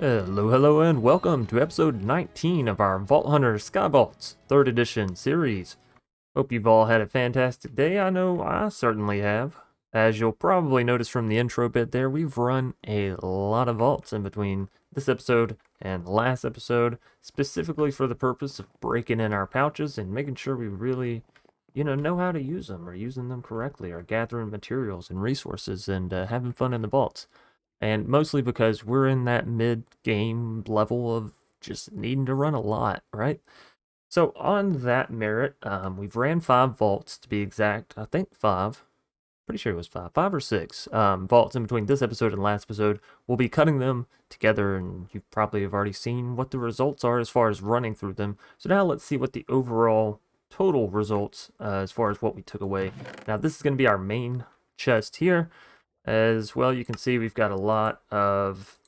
Hello, and welcome to episode 19 of our Vault Hunters Skyvaults 3rd edition series. Hope you've all had a fantastic day. I know I certainly have. As you'll probably notice from the intro bit there, we've run a lot of vaults in between this episode and the last episode, specifically for the purpose of breaking in our pouches and making sure we really, know how to use them, or using them correctly, or gathering materials and resources and having fun in the vaults. And mostly because we're in that mid-game level of just needing to run a lot, right? So on that merit, we've ran 5 vaults to be exact. I think 5. Pretty sure it was 5. 5 or 6 vaults in between this episode and last episode. We'll be cutting them together, and you probably have already seen what the results are as far as running through them. So now let's see what the overall total results as far as what we took away. Now this is going to be our main chest here. As well, you can see we've got a lot of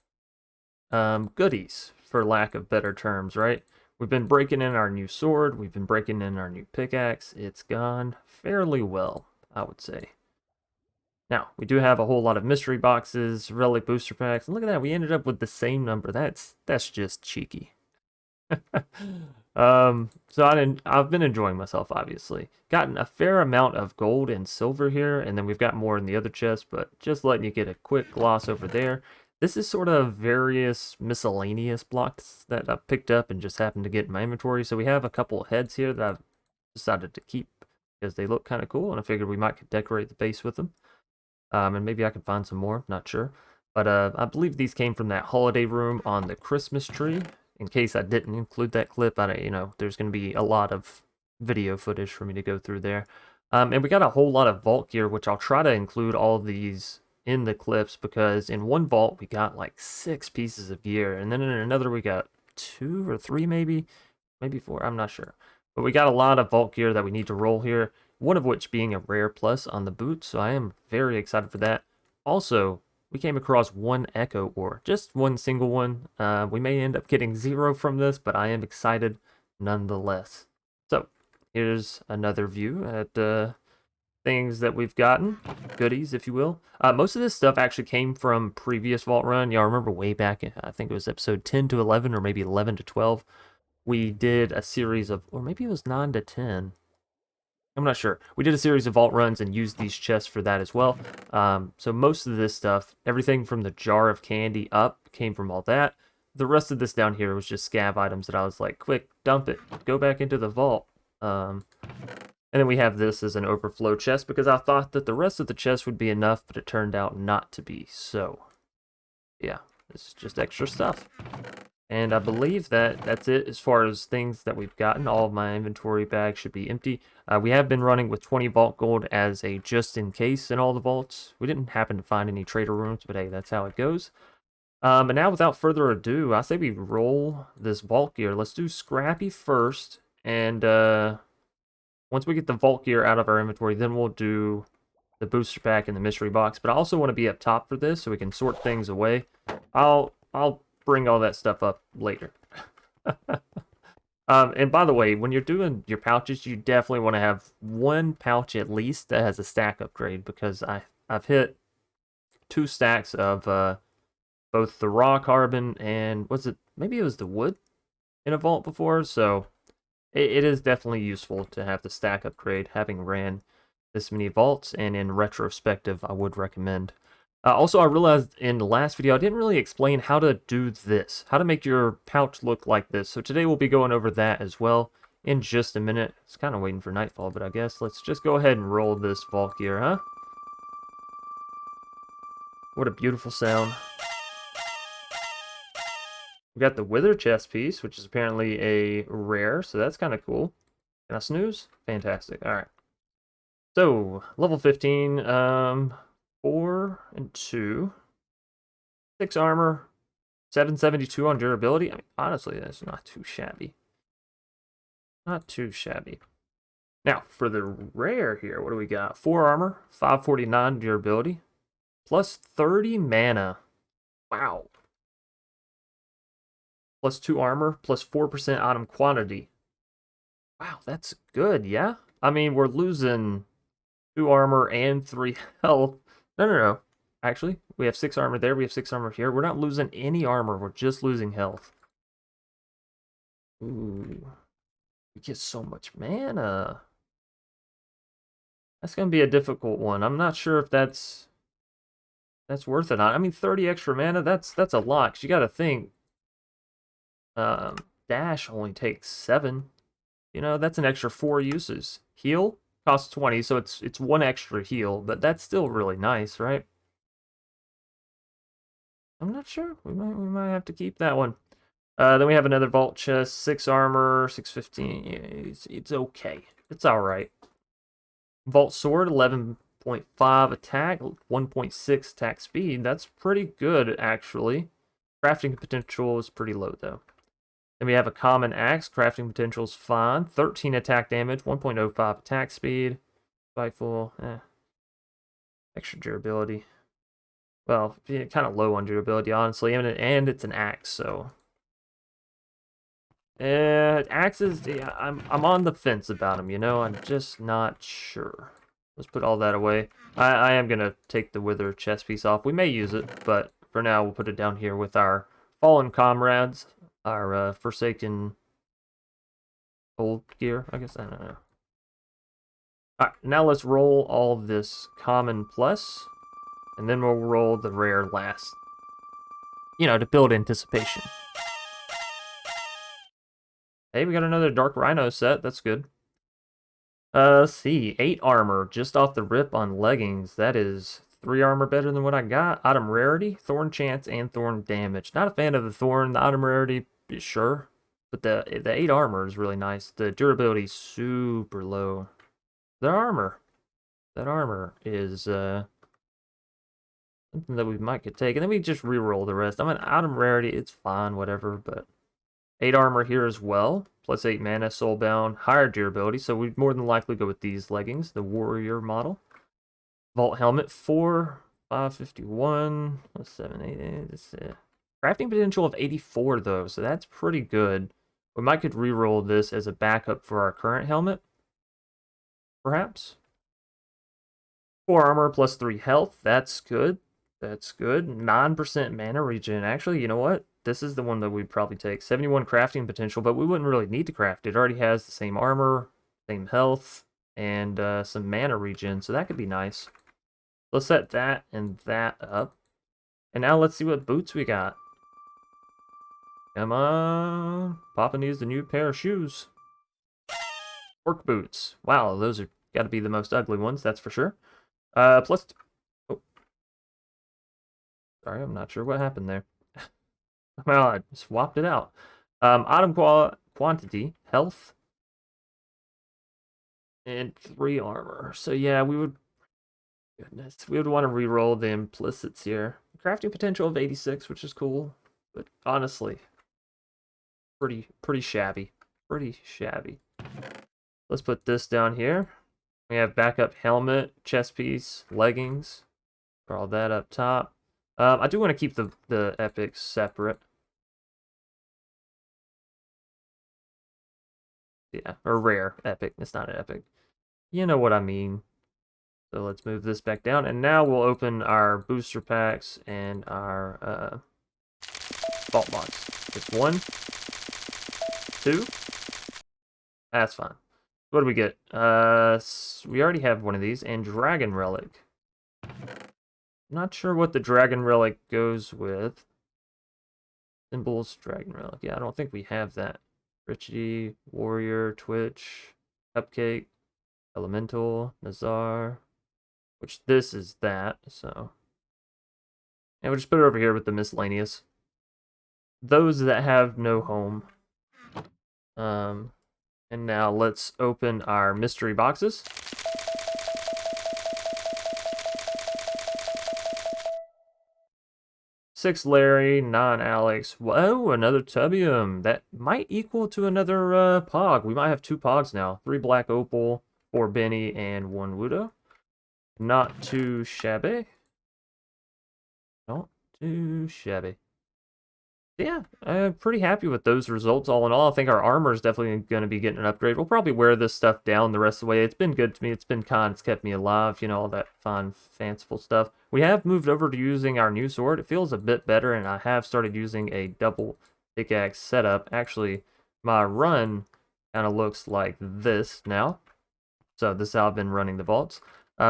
goodies, for lack of better terms, right? We've been breaking in our new sword. We've been breaking in our new pickaxe. It's gone fairly well, I would say. Now, we do have a whole lot of mystery boxes, relic booster packs, and look at that, we ended up with the same number. That's just cheeky. So I've been enjoying myself, obviously. Gotten a fair amount of gold and silver here, and then we've got more in the other chest, but just letting you get a quick gloss over there. This is sort of various miscellaneous blocks that I've picked up and just happened to get in my inventory. So we have a couple heads here that I've decided to keep because they look kind of cool, and I figured we might decorate the base with them. And maybe I can find some more, not sure. But I believe these came from that holiday room on the Christmas tree. In case I didn't include that clip, there's going to be a lot of video footage for me to go through there. And we got a whole lot of vault gear, which I'll try to include all of these in the clips, because in one vault we got like 6 pieces of gear, and then in another we got 2 or 3 maybe 4, I'm not sure. But we got a lot of vault gear that we need to roll here, one of which being a rare plus on the boot, so I am very excited for that. Also, we came across 1 echo ore, just one single one. We may end up getting 0 from this, but I am excited nonetheless. So, here's another view at things that we've gotten, goodies, if you will. Most of this stuff actually came from previous vault run. Y'all remember way back, I think it was episode 10 to 11, or maybe 11 to 12. We did a series of, or maybe it was 9 to 10. I'm not sure. We did a series of vault runs and used these chests for that as well. So most of this stuff, everything from the jar of candy up, came from all that. The rest of this down here was just scav items that I was like, quick, dump it, go back into the vault. And then we have this as an overflow chest, because I thought that the rest of the chest would be enough, but it turned out not to be. So, yeah, this is just extra stuff. And I believe that that's it as far as things that we've gotten. All of my inventory bags should be empty. We have been running with 20 vault gold as a just in case in all the vaults. We didn't happen to find any trader rooms, but hey, that's how it goes. But now, without further ado, I say we roll this vault gear. Let's do Scrappy first, and once we get the vault gear out of our inventory, then we'll do the booster pack and the mystery box. But I also want to be up top for this so we can sort things away. I'll bring all that stuff up later. And by the way, when you're doing your pouches, you definitely want to have 1 pouch at least that has a stack upgrade, because I've hit 2 stacks of both the raw carbon and maybe it was the wood in a vault before, so it is definitely useful to have the stack upgrade, having ran this many vaults, and in retrospective I would recommend. Also, I realized in the last video I didn't really explain how to do this, how to make your pouch look like this. So today we'll be going over that as well in just a minute. It's kind of waiting for nightfall, but I guess let's just go ahead and roll this vault gear, huh? What a beautiful sound. We got the wither chest piece, which is apparently a rare, so that's kind of cool. Can I snooze? Fantastic. All right. So, level 15, 4 and 2, 6 armor, 772 on durability. I mean, honestly, that's not too shabby. Not too shabby. Now, for the rare here, what do we got? 4 armor, 549 durability, plus 30 mana. Wow. Plus 2 armor, plus 4% item quantity. Wow, that's good, yeah? I mean, we're losing 2 armor and 3 health. No. Actually, We have 6 armor there. We have 6 armor here. We're not losing any armor. We're just losing health. Ooh. We get so much mana. That's going to be a difficult one. I'm not sure if that's worth it. I mean, 30 extra mana, that's a lot. 'Cause you got to think, dash only takes 7. You know, that's an extra 4 uses. Heal costs 20, so it's 1 extra heal, but that's still really nice, right? I'm not sure. We might have to keep that one. Then we have another vault chest, 6 armor, 615. Yeah, it's okay. It's all right. Vault sword, 11.5 attack, 1.6 attack speed. That's pretty good, actually. Crafting potential is pretty low, though. Then we have a common axe. Crafting potential is fine. 13 attack damage, 1.05 attack speed. Spiteful, extra durability. Well, yeah, kind of low on durability, honestly, and it's an axe, so. Axes, yeah, I'm on the fence about them, you know. I'm just not sure. Let's put all that away. I am gonna take the wither chest piece off. We may use it, but for now we'll put it down here with our fallen comrades, our forsaken old gear. I guess I don't know. All right, now let's roll all this common plus, and then we'll roll the rare last. You know, to build anticipation. Hey, we got another Dark Rhino set. That's good. Let's see. 8 armor just off the rip on leggings. That is 3 armor better than what I got. Item rarity, thorn chance, and thorn damage. Not a fan of the thorn. The item rarity, sure. But the 8 armor is really nice. The durability is super low. The armor. That armor is something that we might could take. And then we just reroll the rest. I mean, item rarity, it's fine, whatever, but 8 armor here as well, plus 8 mana, soulbound, higher durability, so we'd more than likely go with these leggings, the warrior model. Vault helmet, 4, 551, 7, 8, 8, that's it. Crafting potential of 84 though, so that's pretty good. We might could reroll this as a backup for our current helmet, perhaps. 4 armor plus 3 health, that's good. That's good. 9% mana regen. Actually, you know what? This is the one that we'd probably take. 71 crafting potential, but we wouldn't really need to craft it. It already has the same armor, same health, and some mana regen, so that could be nice. Let's set that and that up. And now let's see what boots we got. Come on. Papa needs a new pair of shoes. Orc boots. Wow, those are got to be the most ugly ones, that's for sure. Plus... Oh. Sorry, I'm not sure what happened there. Well, I swapped it out. Item quantity, health, and 3 armor. So yeah, we would... Goodness, we would want to reroll the implicits here. Crafting potential of 86, which is cool. But honestly, pretty shabby. Pretty shabby. Let's put this down here. We have backup helmet, chest piece, leggings. Put all that up top. I do want to keep the epics separate. Yeah, or rare epic. It's not an epic. You know what I mean. So let's move this back down. And now we'll open our booster packs and our vault box. It's 1, 2. That's fine. What do we get? We already have one of these. And Dragon Relic. Not sure what the Dragon Relic goes with. Symbols, Dragon Relic. Yeah, I don't think we have that. Richie, Warrior, Twitch, Cupcake, Elemental, Nazar. Which this is that, so. And we'll just put it over here with the miscellaneous. Those that have no home. And now let's open our mystery boxes. Six Larry, 9 Alex. Whoa, another Tubium. That might equal to another Pog. We might have 2 Pogs now. 3 Black Opal, 4 Benny, and 1 Wudo. Not too shabby. Not too shabby. Yeah, I'm pretty happy with those results all in all. I think our armor is definitely going to be getting an upgrade. We'll probably wear this stuff down the rest of the way. It's been good to me. It's been kind. It's kept me alive, you know, all that fun, fanciful stuff. We have moved over to using our new sword. It feels a bit better, and I have started using a double pickaxe setup. Actually, my run kind of looks like this now. So this is how I've been running the vaults.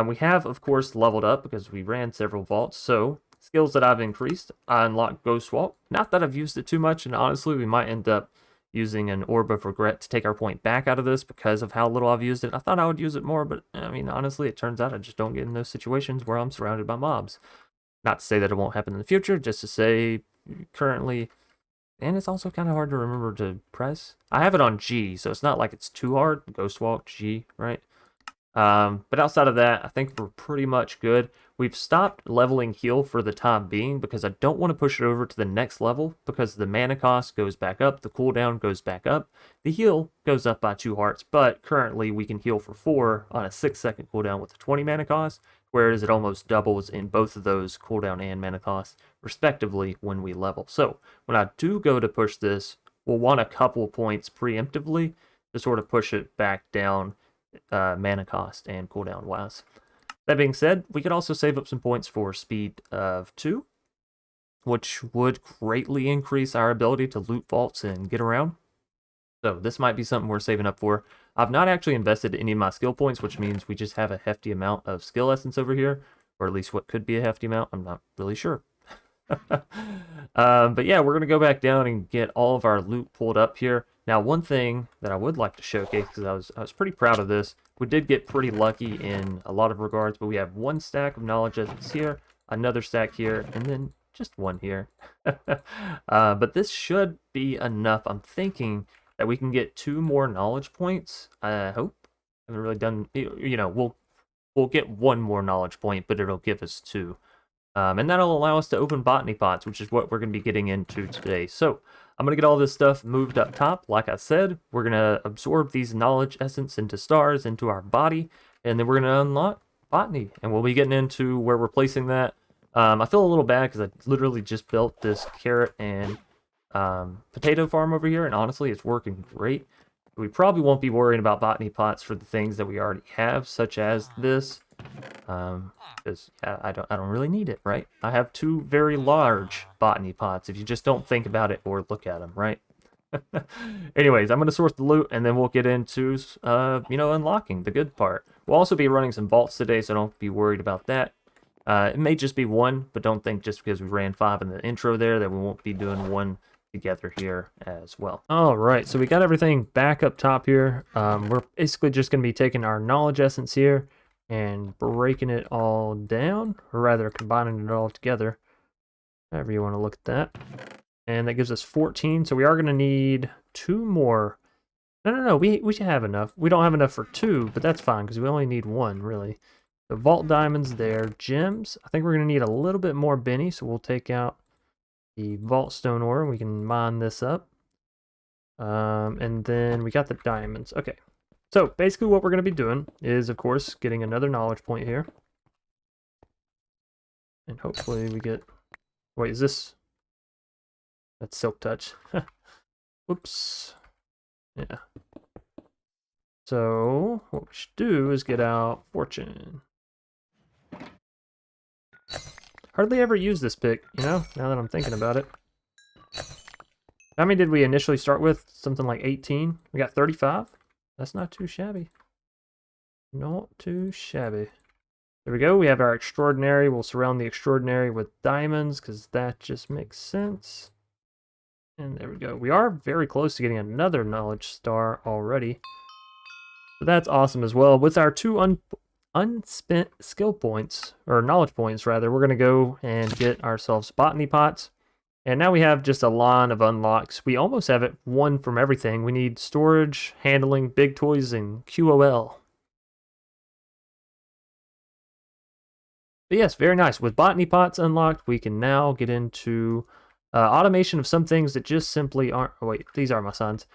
We have, of course, leveled up because we ran several vaults. So skills that I've increased, I unlocked Ghost Walk. Not that I've used it too much, and honestly, we might end up using an Orb of Regret to take our point back out of this because of how little I've used it. I thought I would use it more, but I mean, honestly, it turns out I just don't get in those situations where I'm surrounded by mobs. Not to say that it won't happen in the future, just to say currently, and it's also kind of hard to remember to press. I have it on G, so it's not like it's too hard. Ghost Walk, G, right? But outside of that, I think we're pretty much good. We've stopped leveling heal for the time being because I don't want to push it over to the next level because the mana cost goes back up, the cooldown goes back up, the heal goes up by 2 hearts, but currently we can heal for 4 on a 6-second cooldown with a 20 mana cost, whereas it almost doubles in both of those cooldown and mana costs, respectively, when we level. So when I do go to push this, we'll want a couple points preemptively to sort of push it back down mana cost and cooldown wise. That being said, we could also save up some points for speed of 2, which would greatly increase our ability to loot vaults and get around. So this might be something we're saving up for. I've not actually invested any of my skill points, which means we just have a hefty amount of skill essence over here, or at least what could be a hefty amount. I'm not really sure. But yeah, we're going to go back down and get all of our loot pulled up here. Now, one thing that I would like to showcase, because I was pretty proud of this, we did get pretty lucky in a lot of regards, but we have 1 stack of knowledge essence here, another stack here, and then just 1 here. But this should be enough. I'm thinking that we can get 2 more knowledge points. I hope. I haven't really done, you know, we'll get 1 more knowledge point, but it'll give us 2. And that'll allow us to open botany pots, which is what we're going to be getting into today. So I'm going to get all this stuff moved up top. Like I said, we're going to absorb these knowledge essence into stars, into our body, and then we're going to unlock botany. And we'll be getting into where we're placing that. I feel a little bad because I literally just built this carrot and potato farm over here, and honestly, it's working great. We probably won't be worrying about botany pots for the things that we already have, such as this. Because I don't really need it, right? I have 2 very large botany pots if you just don't think about it or look at them, right? Anyways, I'm going to sort the loot and then we'll get into, you know, unlocking the good part. We'll also be running some vaults today, so don't be worried about that. It may just be 1, but don't think just because we ran 5 in the intro there that we won't be doing 1 together here as well. All right, so we got everything back up top here. We're basically just going to be taking our knowledge essence here and breaking it all down, or rather combining it all together, however you want to look at that. And that gives us 14, so we are going to need 2 more. No, we should have enough. We don't have enough for 2, but that's fine, because we only need 1, really. The vault diamonds there, gems. I think we're going to need a little bit more Benny, so we'll take out the vault stone ore, and we can mine this up. And then we got the diamonds. Okay. So basically what we're going to be doing is, of course, getting another knowledge point here. And hopefully we get... Wait, is this... That's Silk Touch. Whoops. Yeah. So what we should do is get out Fortune. Hardly ever use this pick, you know, now that I'm thinking about it. How many did we initially start with? Something like 18? We got 35? That's not too shabby. Not too shabby. There we go. We have our extraordinary. We'll surround the extraordinary with diamonds because that just makes sense. And there we go. We are very close to getting another knowledge star already. So that's awesome as well. With our 2 unspent skill points, or knowledge points rather, we're going to go and get ourselves botany pots. And now we have just a line of unlocks. We almost have it 1 from everything. We need storage, handling, big toys, and QOL. But yes, very nice. With botany pots unlocked, we can now get into automation of some things that just simply aren't... Oh wait, these are my sons.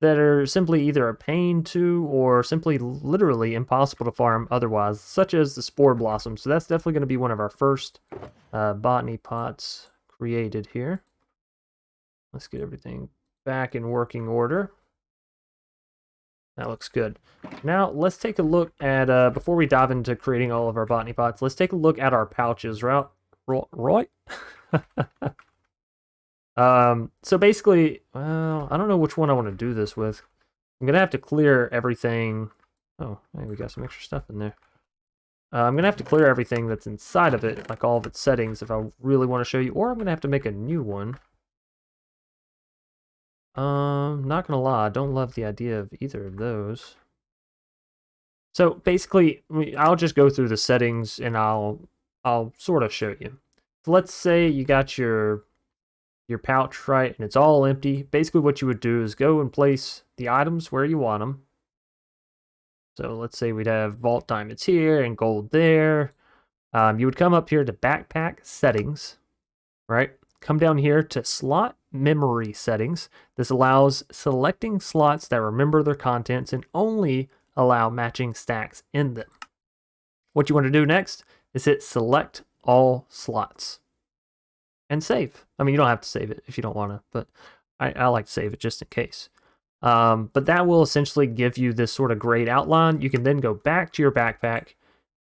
That are simply either a pain to or simply literally impossible to farm otherwise, such as the spore blossom. So that's definitely going to be one of our first botany pots created here. Let's get everything back in working order. That looks good. Now, let's take a look at, before we dive into creating all of our botany pots, let's take a look at our pouches, right? Right? So basically, well, I don't know which one I want to do this with. I'm going to have to clear everything. Oh, hey, we got some extra stuff in there. I'm going to have to clear everything that's inside of it, like all of its settings, if I really want to show you, or I'm going to have to make a new one. Not gonna lie, I don't love the idea of either of those. So basically, I'll just go through the settings and I'll sort of show you. So let's say you got your pouch, right, and it's all empty. Basically what you would do is go and place the items where you want them. So let's say we'd have vault diamonds here and gold there. You would come up here to backpack settings, right? Come down here to slot memory settings. This allows selecting slots that remember their contents and only allow matching stacks in them. What you want to do next is hit select all slots and save. I mean, you don't have to save it if you don't want to, but I like to save it just in case. But that will essentially give you this sort of grayed outline. You can then go back to your backpack,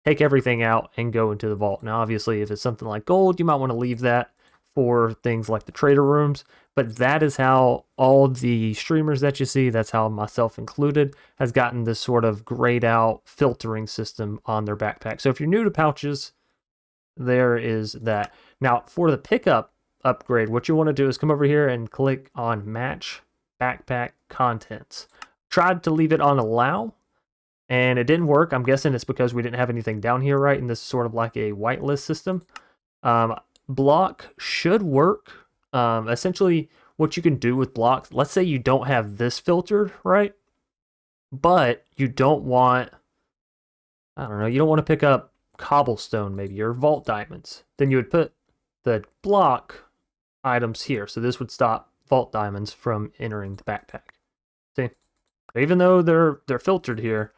take everything out, and go into the vault. Now, obviously, if it's something like gold, you might want to leave that for things like the trader rooms, but that is how all the streamers that you see, that's how myself included, has gotten this sort of grayed out filtering system on their backpack. So if you're new to pouches, there is that. Now for the pickup upgrade, what you want to do is come over here and click on match backpack contents. Tried to leave it on allow and it didn't work. I'm guessing it's because we didn't have anything down here, right? And this is sort of like a whitelist system. Block should work. Essentially, what you can do with blocks, let's say you don't have this filtered, right? But you don't want, I don't know, you don't want to pick up cobblestone, maybe, or vault diamonds. Then you would put the block items here. So this would stop vault diamonds from entering the backpack. See? Even though they're filtered here,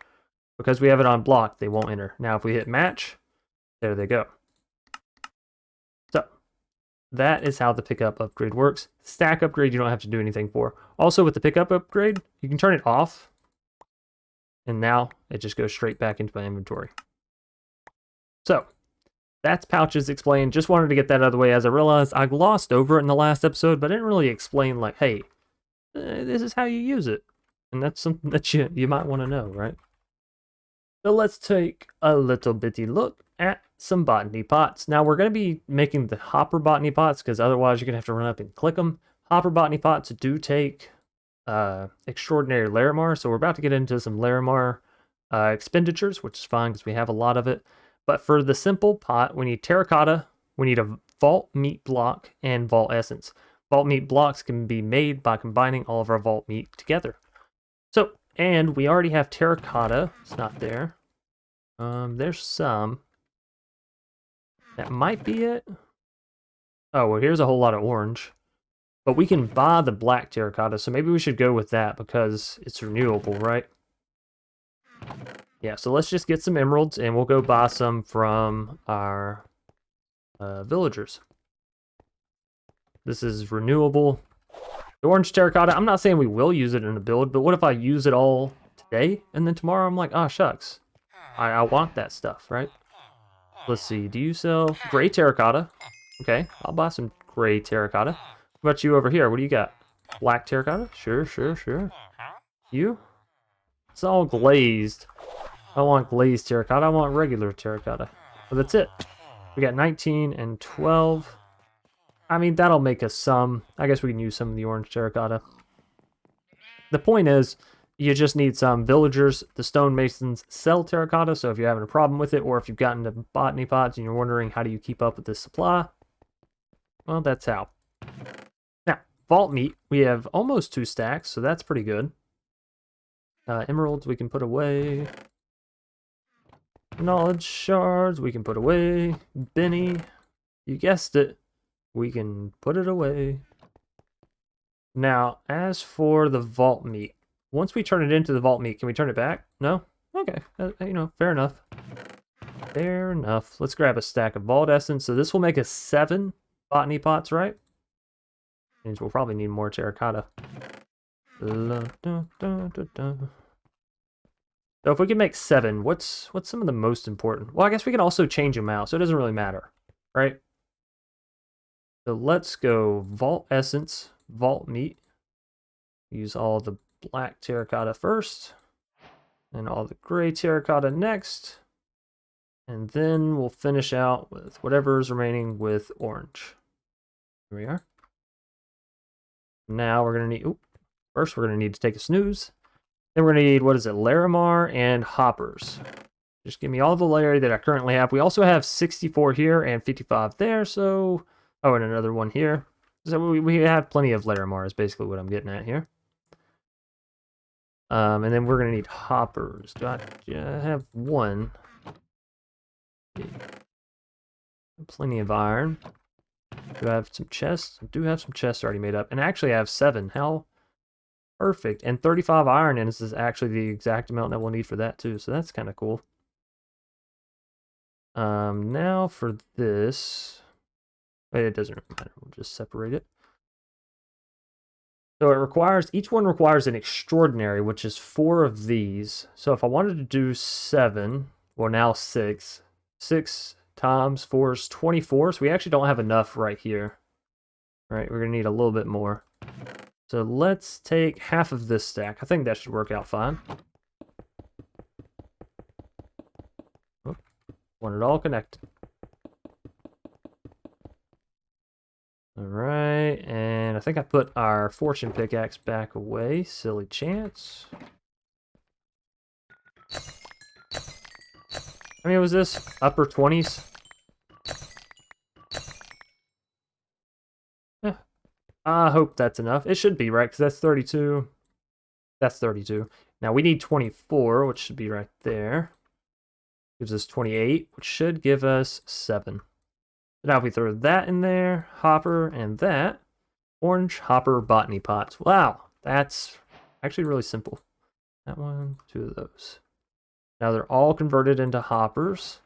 because we have it on block, they won't enter. Now, if we hit match, there they go. That is how the pickup upgrade works. Stack upgrade, you don't have to do anything for. Also, with the pickup upgrade, you can turn it off. And now it just goes straight back into my inventory. So, that's pouches explained. Just wanted to get that out of the way as I realized I glossed over it in the last episode, but I didn't really explain, like, hey, this is how you use it. And that's something that you might want to know, right? So let's take a little bitty look at some botany pots. Now we're going to be making the hopper botany pots because otherwise you're going to have to run up and click them. Hopper botany pots do take extraordinary Larimar, so we're about to get into some Larimar expenditures, which is fine because we have a lot of it. But for the simple pot, we need terracotta, we need a vault meat block, and vault essence. Vault meat blocks can be made by combining all of our vault meat together. So, and we already have terracotta. It's not there. There's some. That might be it. Oh, well, here's a whole lot of orange. But we can buy the black terracotta, so maybe we should go with that because it's renewable, right? Yeah, so let's just get some emeralds, and we'll go buy some from our villagers. This is renewable. The orange terracotta, I'm not saying we will use it in a build, but what if I use it all today, and then tomorrow I'm like, oh, shucks. I want that stuff, right? Let's see, do you sell gray terracotta? Okay, I'll buy some gray terracotta. What about you over here? What do you got? Black terracotta? Sure, sure, sure. You? It's all glazed. I don't want glazed terracotta, I want regular terracotta. But that's it. We got 19 and 12. I mean, that'll make us some. I guess we can use some of the orange terracotta. The point is, you just need some villagers. The stonemasons sell terracotta, so if you're having a problem with it, or if you've gotten to botany pots and you're wondering how do you keep up with this supply, well, that's how. Now, vault meat, we have almost 2 stacks, so that's pretty good. Emeralds we can put away. Knowledge shards we can put away. Benny, you guessed it, we can put it away. Now, as for the vault meat, once we turn it into the vault meat, can we turn it back? No? Okay, you know, fair enough. Fair enough. Let's grab a stack of vault essence. So this will make us 7 botany pots, right? Means we'll probably need more terracotta. So if we can make 7, what's some of the most important? Well, I guess we can also change them out, so it doesn't really matter, right? So let's go Vault Essence, Vault Meat. Use all the black terracotta first, and all the gray terracotta next. And then we'll finish out with whatever's remaining with orange. Here we are. Now we're going to need, first we're going to need to take a snooze. Then we're going to need, what is it, Larimar and hoppers. Just give me all the layer that I currently have. We also have 64 here and 55 there, so... Oh, and another one here. So we have plenty of Larimar is basically what I'm getting at here. And then we're going to need hoppers. Do I have one? Plenty of iron. Do I have some chests? I do have some chests already made up. And actually I have 7. How perfect. And 35 iron, and this is actually the exact amount that we'll need for that too. So that's kind of cool. Now for this... It doesn't matter. We'll just separate it. So it requires, each one requires an extraordinary, which is 4 of these. So if I wanted to do 7, well now 6. 6 times 4 is 24, so we actually don't have enough right here. Right, we're going to need a little bit more. So let's take half of this stack. I think that should work out fine. Oh, want it all connected. Alright, and I think I put our fortune pickaxe back away. Silly chance. How many was this? Upper 20s? Yeah. I hope that's enough. It should be, right? Because that's 32. That's 32. Now we need 24, which should be right there. Gives us 28, which should give us 7. Now if we throw that in there, hopper, and that, orange, hopper, botany pots. Wow, that's actually really simple. That one, 2 of those. Now they're all converted into hoppers.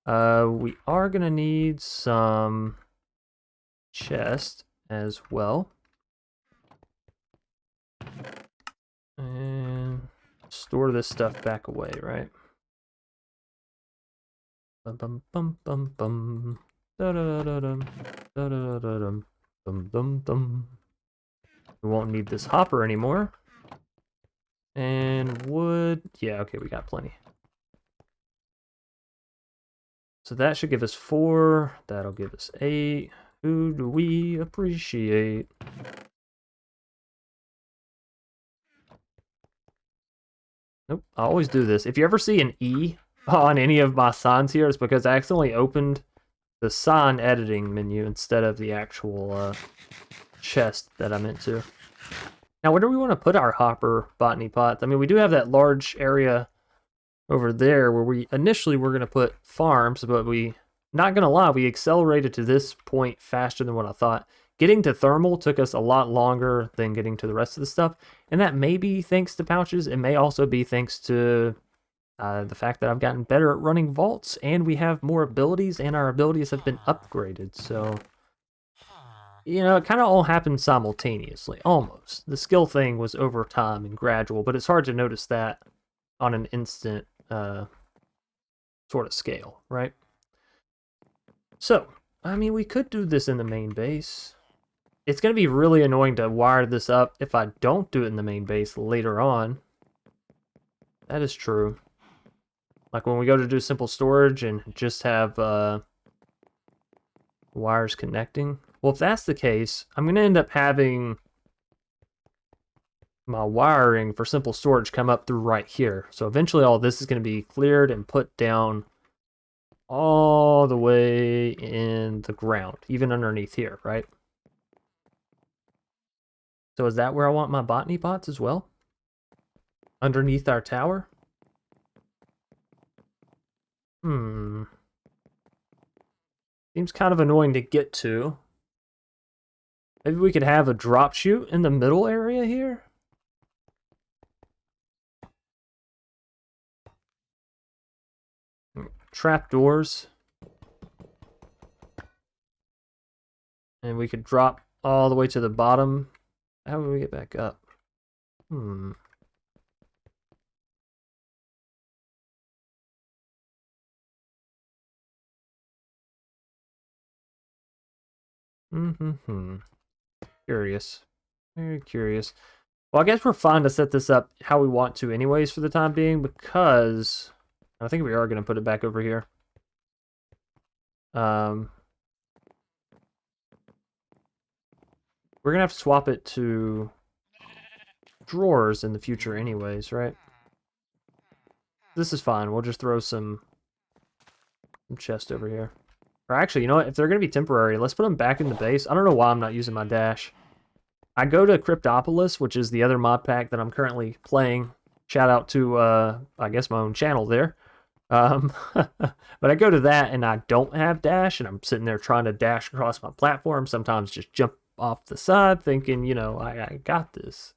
We are going to need some chest as well. And store this stuff back away, right? Bum bum bum bum bum. Da da da dum. Da da da dum. Dum dum dum. We won't need this hopper anymore. And wood. Yeah, okay, we got plenty. So that should give us 4. That'll give us 8. Who do we appreciate? Nope, I always do this. If you ever see an E on any of my signs here, it's because I accidentally opened the sign editing menu instead of the actual chest that I meant to. Now, where do we want to put our hopper botany pots? I mean, we do have that large area over there where we initially were going to put farms, but not going to lie, we accelerated to this point faster than what I thought. Getting to thermal took us a lot longer than getting to the rest of the stuff, and that may be thanks to pouches. It may also be thanks to the fact that I've gotten better at running vaults, and we have more abilities, and our abilities have been upgraded. So, you know, it kind of all happened simultaneously, almost. The skill thing was over time and gradual, but it's hard to notice that on an instant sort of scale, right? So, I mean, we could do this in the main base. It's going to be really annoying to wire this up if I don't do it in the main base later on. That is true. Like when we go to do simple storage and just have wires connecting. Well, if that's the case, I'm going to end up having my wiring for simple storage come up through right here. So eventually all this is going to be cleared and put down all the way in the ground, even underneath here, right? So is that where I want my botany pots as well? Underneath our tower? Seems kind of annoying to get to. Maybe we could have a drop chute in the middle area here? Trapdoors. And we could drop all the way to the bottom. How do we get back up? Curious. Very curious. Well, I guess we're fine to set this up how we want to anyways for the time being, because I think we are going to put it back over here. We're going to have to swap it to drawers in the future anyways, right? This is fine. We'll just throw some chest over here. Or actually, you know what? If they're going to be temporary, let's put them back in the base. I don't know why I'm not using my dash. I go to Cryptopolis, which is the other mod pack that I'm currently playing. Shout out to, I guess, my own channel there. But I go to that and I don't have dash, and I'm sitting there trying to dash across my platform. Sometimes just jump off the side thinking, you know, I got this.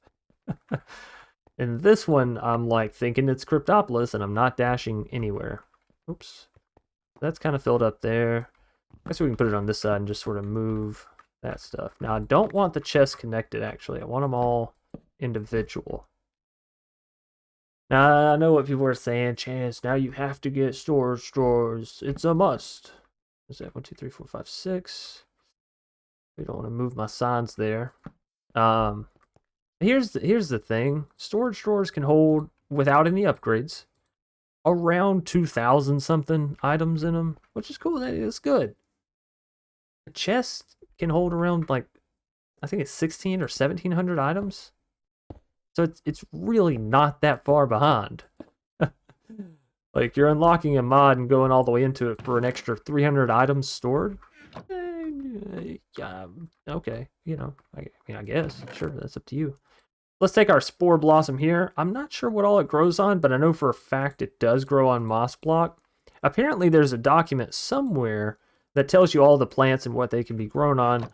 In this one, I'm like thinking it's Cryptopolis and I'm not dashing anywhere. Oops. That's kind of filled up there. I guess we can put it on this side and just sort of move that stuff. Now, I don't want the chests connected, actually. I want them all individual. Now, I know what people are saying. Chance, now you have to get storage drawers. It's a must. Is that 1, 2, 3, 4, 5, 6? We don't want to move my signs there. Here's the thing. Storage drawers can hold, without any upgrades, around 2,000 something items in them, which is cool. It's good. The chest can hold around, like, I think it's 16 or 1,700 items. So it's really not that far behind. Like, you're unlocking a mod and going all the way into it for an extra 300 items stored. Yeah, okay, you know, I mean, I guess. Sure, that's up to you. Let's take our Spore Blossom here. I'm not sure what all it grows on, but I know for a fact it does grow on Moss Block. Apparently, there's a document somewhere that tells you all the plants and what they can be grown on.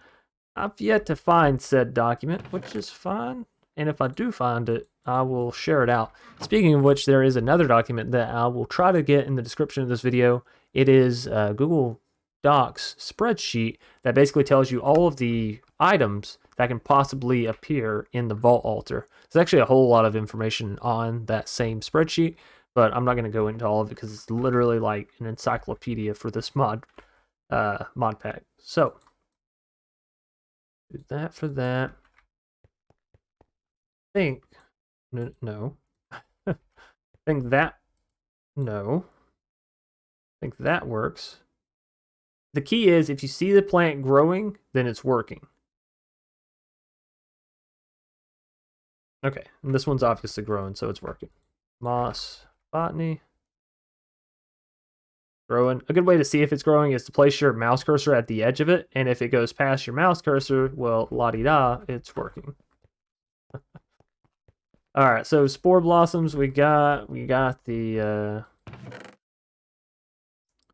I've yet to find said document, which is fine. And if I do find it, I will share it out. Speaking of which, there is another document that I will try to get in the description of this video. It is Google Docs spreadsheet that basically tells you all of the items that can possibly appear in the vault altar. There's actually a whole lot of information on that same spreadsheet, but I'm not going to go into all of it because it's literally like an encyclopedia for this mod pack. So do that for that. Think no. Think that no. Think that works. The key is if you see the plant growing, then it's working. Okay, and this one's obviously growing, so it's working. Moss, Botany. Growing. A good way to see if it's growing is to place your mouse cursor at the edge of it, and if it goes past your mouse cursor, well, la-di-da, it's working. Alright, so Spore Blossoms, we got the,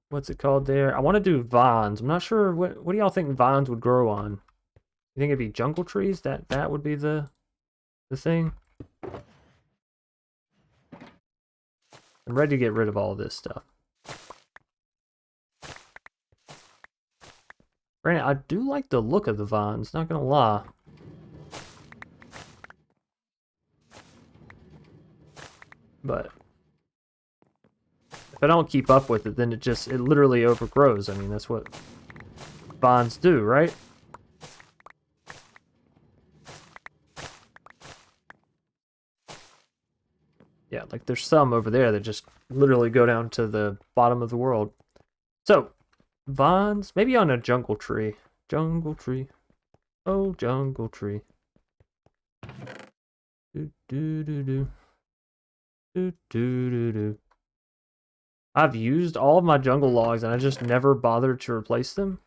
what's it called there? I want to do vines. I'm not sure, what do y'all think vines would grow on? You think it'd be jungle trees? That would be the thing? I'm ready to get rid of all of this stuff. Granted, I do like the look of the vines, not gonna lie. But if I don't keep up with it, then it literally overgrows. I mean, that's what vines do, right? Yeah, like there's some over there that just literally go down to the bottom of the world. So, vines, maybe on a jungle tree. Jungle tree. Oh, jungle tree. Do do do do. Do do do do. I've used all of my jungle logs and I just never bothered to replace them.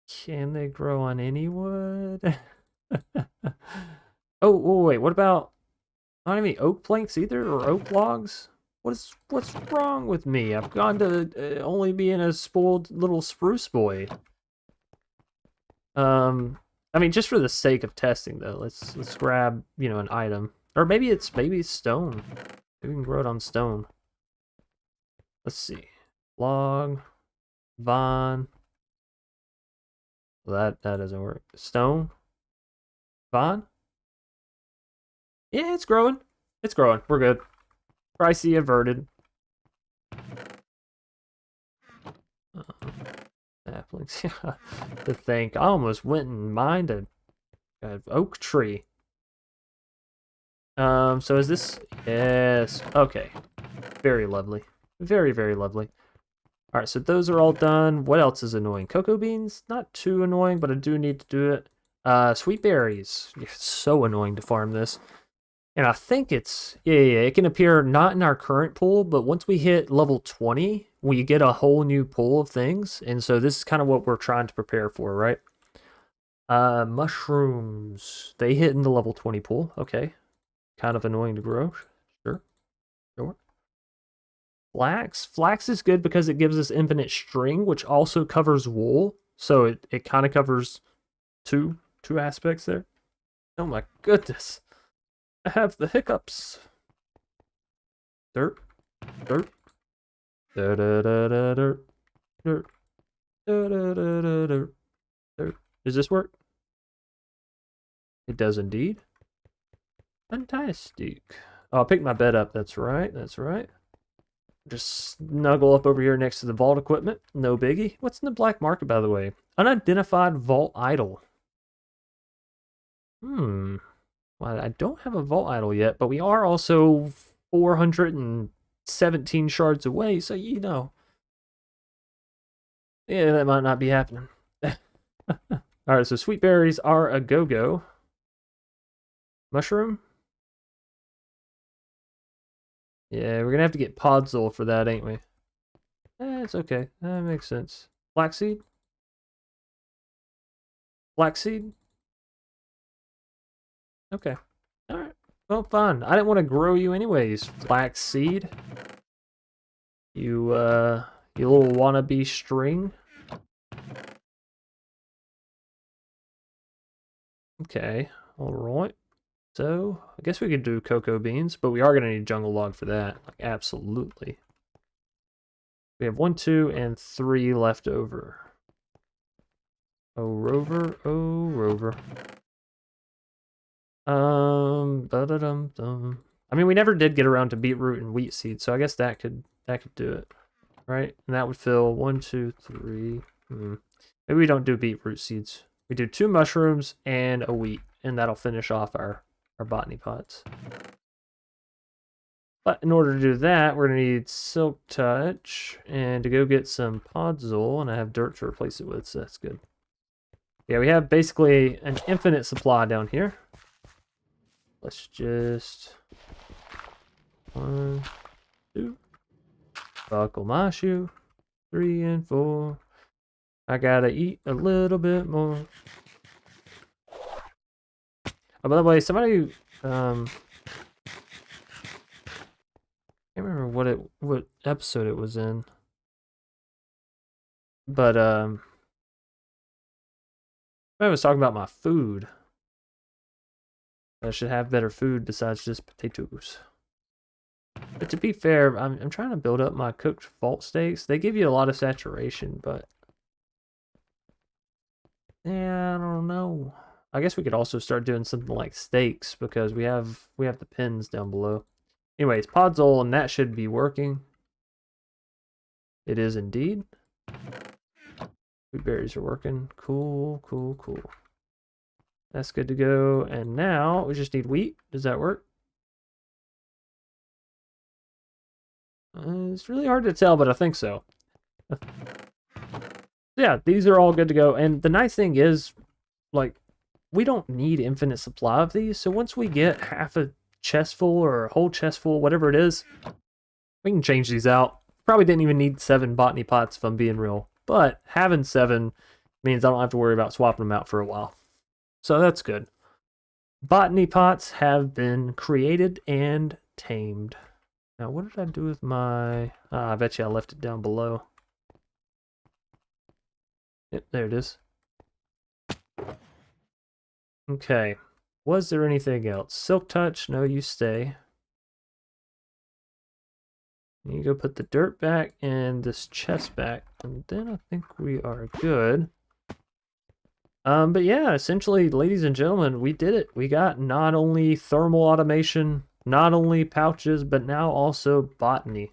Can they grow on any wood? Oh, wait, what about not any oak planks either, or oak logs? What's wrong with me? I've gone to only being a spoiled little spruce boy. I mean, just for the sake of testing, though, let's grab, you know, an item, or maybe it's stone. Maybe we can grow it on stone. Let's see, log. Vine. Well, that doesn't work. Stone. Vine. Yeah, it's growing. It's growing. We're good. Pricey averted. Saplings. To think, I almost went and mined a oak tree. So is this? Yes. Okay. Very lovely. Very, very lovely. All right, so those are all done. What else is annoying? Cocoa beans? Not too annoying, but I do need to do it. Sweet berries. It's so annoying to farm this. And I think it's, yeah, it can appear not in our current pool, but once we hit level 20, we get a whole new pool of things. And so this is kind of what we're trying to prepare for, right? Mushrooms. They hit in the level 20 pool. Okay. Kind of annoying to grow. Sure. Sure. Flax. Flax is good because it gives us infinite string, which also covers wool. So it kind of covers two aspects there. Oh my goodness. I have the hiccups. Dirt. Dirt. Da da da da dirt. Dirt. Da da da da dirt. Dirt. Does this work? It does indeed. Fantastic. Oh, I'll pick my bed up. That's right. That's right. Just snuggle up over here next to the vault equipment. No biggie. What's in the black market, by the way? Unidentified vault idol. Well, I don't have a vault idol yet, but we are also 417 shards away, so you know. Yeah, that might not be happening. Alright, so sweet berries are a go-go. Mushroom? Yeah, we're gonna have to get podzol for that, ain't we? It's okay. That makes sense. Flaxseed? Flaxseed? Okay. Alright. Well, fine. I didn't want to grow you anyways, flaxseed. You little wannabe string. Okay. Alright. So, I guess we could do cocoa beans, but we are gonna need jungle log for that. Like, absolutely. We have 1, 2, and 3 left over. Oh, Rover. Oh, Rover. Ba-da-dum-dum. I mean, we never did get around to beetroot and wheat seed, so I guess that could do it, right? And that would fill 1, 2, 3. Maybe we don't do beetroot seeds. We do 2 mushrooms and a wheat, and that'll finish off our botany pots. But in order to do that, we're gonna need silk touch and to go get some podzol, and I have dirt to replace it with, so that's good. Yeah, we have basically an infinite supply down here. Let's just 1, 2. Buckle my shoe. 3 and 4. I gotta eat a little bit more. Oh, by the way, somebody can't remember what episode it was in, but I was talking about my food. I should have better food besides just potatoes. But to be fair, I'm trying to build up my cooked vault steaks. They give you a lot of saturation, but yeah, I don't know. I guess we could also start doing something like steaks because we have the pins down below. Anyways, podzol, and that should be working. It is indeed. Blueberries are working. Cool, cool, cool. That's good to go. And now we just need wheat. Does that work? It's really hard to tell, but I think so. Yeah, these are all good to go. And the nice thing is, like, we don't need infinite supply of these. So once we get half a chest full or a whole chest full, whatever it is, we can change these out. Probably didn't even need 7 botany pots if I'm being real. But having 7 means I don't have to worry about swapping them out for a while. So that's good. Botany pots have been created and tamed. Now, what did I do with my... I bet you I left it down below. Yep, there it is. Okay. Was there anything else? Silk touch? No, you stay. You go put the dirt back and this chest back, and then I think we are good. But yeah, essentially, ladies and gentlemen, we did it. We got not only thermal automation, not only pouches, but now also botany.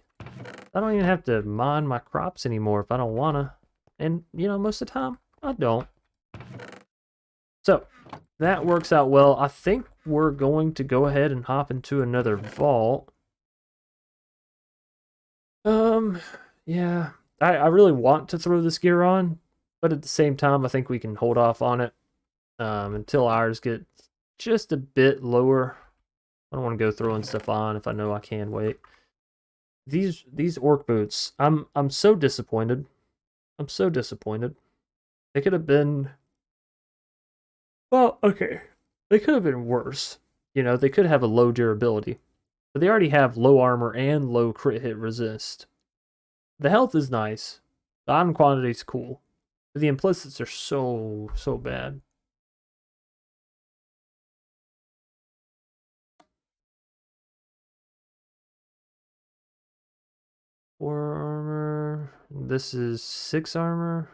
I don't even have to mine my crops anymore if I don't wanna. And, you know, most of the time, I don't. So, that works out well. I think we're going to go ahead and hop into another vault. Yeah. I really want to throw this gear on, but at the same time, I think we can hold off on it until ours get just a bit lower. I don't want to go throwing stuff on if I know I can wait. These orc boots, I'm so disappointed. I'm so disappointed. They could have been, well, okay. They could have been worse. You know, they could have a low durability. But they already have low armor and low crit hit resist. The health is nice. The item quantity is cool. But the implicits are so bad. Four armor. This is 6 armor.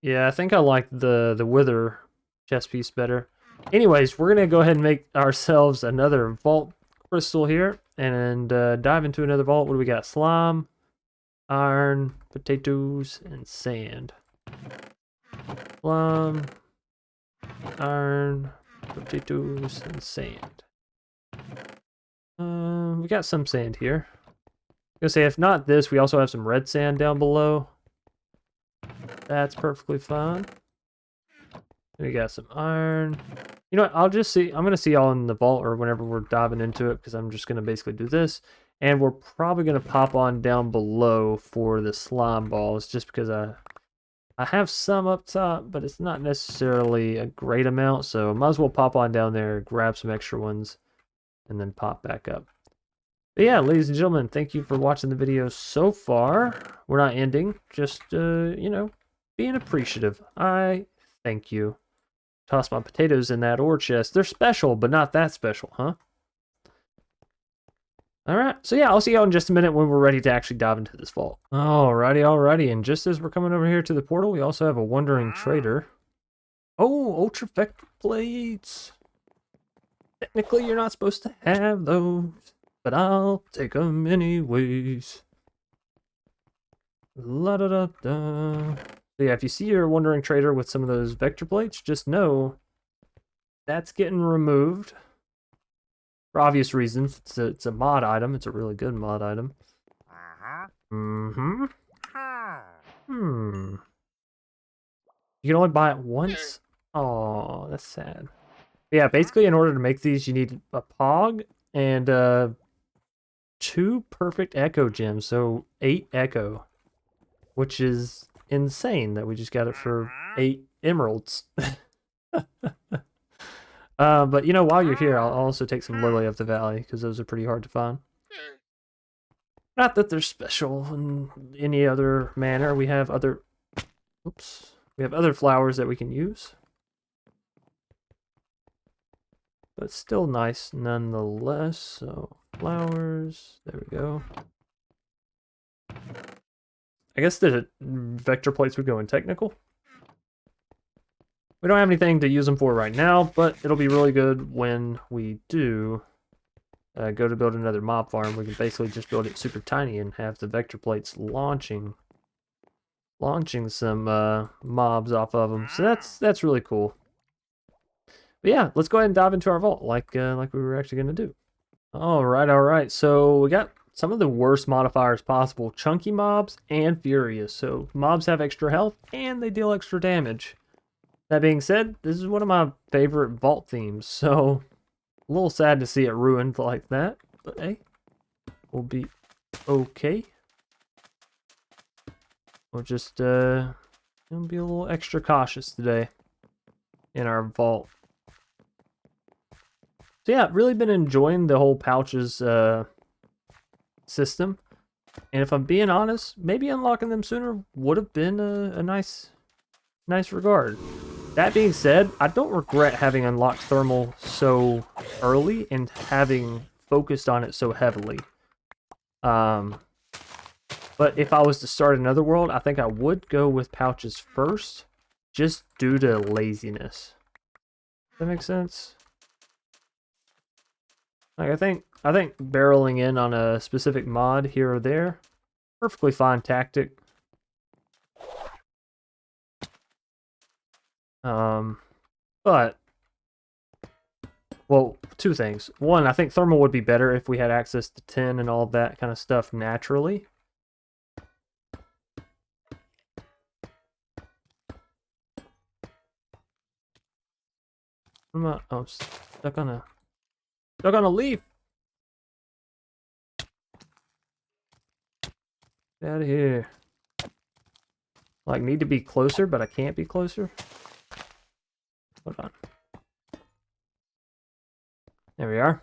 Yeah, I think I like the wither chest piece better. Anyways, we're gonna go ahead and make ourselves another vault crystal here and dive into another vault. What do we got? Slime, iron, potatoes, and sand. Slime, iron, potatoes, and sand. We got some sand here. I'm gonna say if not this, we also have some red sand down below. That's perfectly fine. We got some iron. You know what? I'll just see. I'm going to see y'all in the vault or whenever we're diving into it because I'm just going to basically do this. And we're probably going to pop on down below for the slime balls just because I have some up top, but it's not necessarily a great amount. So I might as well pop on down there, grab some extra ones, and then pop back up. But yeah, ladies and gentlemen, thank you for watching the video so far. We're not ending, just, you know, being appreciative. I thank you. Toss my potatoes in that ore chest. They're special, but not that special, huh? Alright, so yeah, I'll see y'all in just a minute when we're ready to actually dive into this vault. Alrighty. And just as we're coming over here to the portal, we also have a wandering trader. Oh, ultra vector plates. Technically, you're not supposed to have those, but I'll take them anyways. La da da da. So yeah, if you see your wandering trader with some of those vector plates, just know that's getting removed. For obvious reasons. It's a mod item. It's a really good mod item. You can only buy it once? Oh, that's sad. But yeah, basically in order to make these, you need a pog and 2 perfect echo gems. So 8 echo, which is insane that we just got it for 8 emeralds. But you know, while you're here, I'll also take some lily of the valley because those are pretty hard to find. Not that they're special in any other manner. We have other, we have other flowers that we can use, but still nice nonetheless. So flowers, there we go. I guess the vector plates would go in technical. We don't have anything to use them for right now, but it'll be really good when we do go to build another mob farm. We can basically just build it super tiny and have the vector plates launching some mobs off of them. So that's really cool. But yeah, let's go ahead and dive into our vault like we were actually going to do. All right. So we got some of the worst modifiers possible: chunky mobs and furious. So mobs have extra health and they deal extra damage. That being said, this is one of my favorite vault themes, so a little sad to see it ruined like that, but hey, we'll be okay. We'll just gonna be a little extra cautious today in our vault. So yeah, really been enjoying the whole pouches system, and if I'm being honest, maybe unlocking them sooner would have been a nice regard. That being said, I don't regret having unlocked thermal so early and having focused on it so heavily. But if I was to start another world, I think I would go with pouches first, just due to laziness. Does that make sense? Like I think barreling in on a specific mod here or there, perfectly fine tactic. But well, two things. One, I think thermal would be better if we had access to tin and all that kind of stuff naturally. I'm stuck on a leaf. Get out of here. Like, need to be closer, but I can't be closer. Hold on. There we are.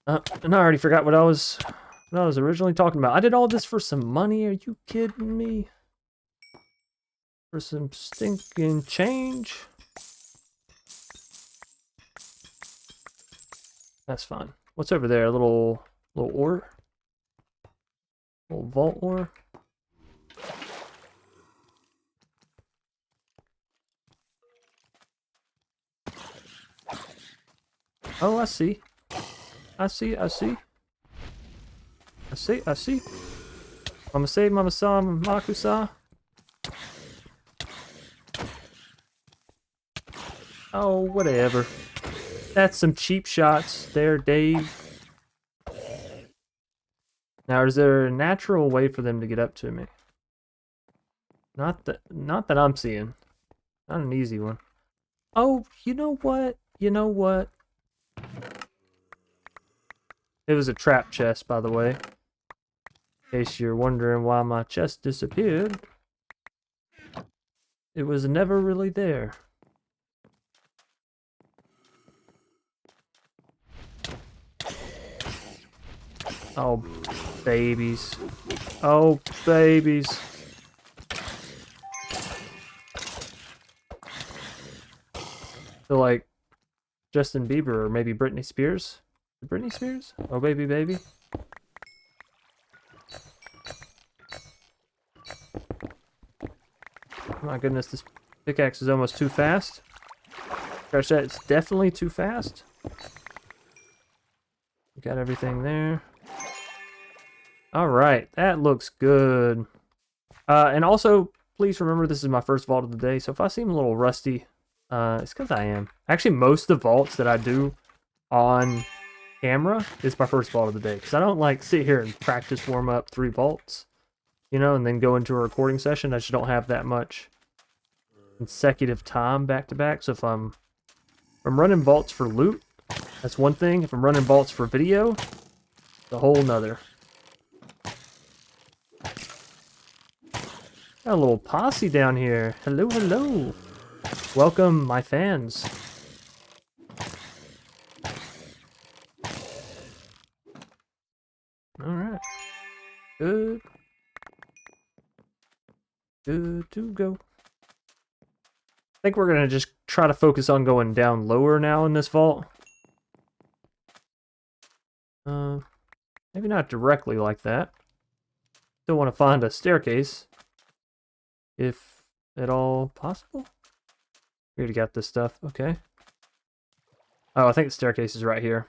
And I already forgot what I was originally talking about. I did all this for some money. Are you kidding me? For some stinking change? That's fine. What's over there? A little ore? Little vault ore? Oh, I see. I see. Mama say, mama saw, Maku saw. Oh, whatever. That's some cheap shots there, Dave. Now, is there a natural way for them to get up to me? Not that I'm seeing. Not an easy one. Oh, you know what? It was a trap chest, by the way. In case you're wondering why my chest disappeared. It was never really there. Oh, babies. Oh, babies. So, like, Justin Bieber or maybe Britney Spears? Britney Spears? Oh, baby, baby. Oh my goodness, this pickaxe is almost too fast. Scratch that, it's definitely too fast. Got everything there. Alright, that looks good. And also, please remember this is my first vault of the day, so if I seem a little rusty, it's because I am. Actually, most of the vaults that I do on camera is my first vault of the day, because I don't like sit here and practice warm up 3 vaults, you know, and then go into a recording session. I just don't have that much consecutive time back to back. So if I'm running vaults for loot, that's one thing. If I'm running vaults for video, it's a whole nother. Got a little posse down here. Hello, hello. Welcome, my fans. Alright. Good. Good to go. I think we're gonna just try to focus on going down lower now in this vault. Maybe not directly like that. Still want to find a staircase. If at all possible. We already got this stuff. Okay. Oh, I think the staircase is right here.